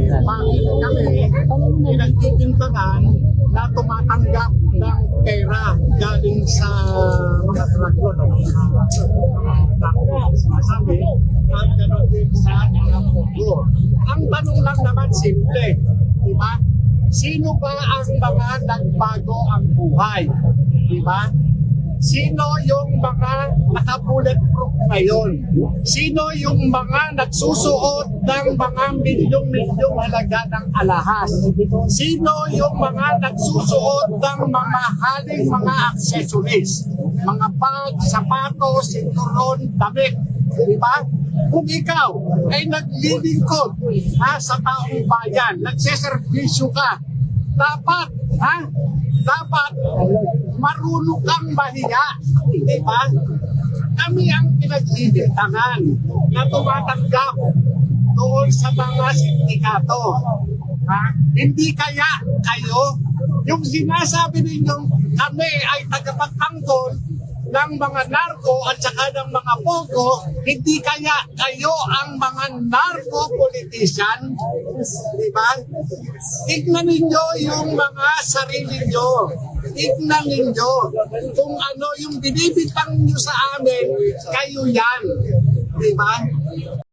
bakit kami pinagtitintanan na tumatanggap ng pera galing sa mga tractor sinasabi at gano'n din sa mga pogo. Ang tanong lang naman simple, di ba? Sino ba ang mga nagbago ang buhay? Di ba? Sino yung mga naka-bulletproof ngayon? Sino yung mga nagsusuot ng mga milyong-milyong halaga ng alahas? Sino yung mga nagsusuot ng mga haling mga accessories? Mga bag, sapatos, sinturon, damit. Diba? Kung ikaw ay naglilingkod sa taong bayan, nagseservisyo ka, dapat marunong kang mahiya, di ba? Kami ang pinagbibintangan na tumatanggap doon sa mga sindikato. Hindi kaya kayo, yung sinasabi ninyong kami ay tagapagtanggol ng mga narko at saka ng mga pogo, hindi kaya kayo ang mga narco-politician, di ba? Tignan ninyo yung mga sarili nyo. Tignan ninyo kung ano yung binibitang nyo sa amin, kayo yan. Di ba?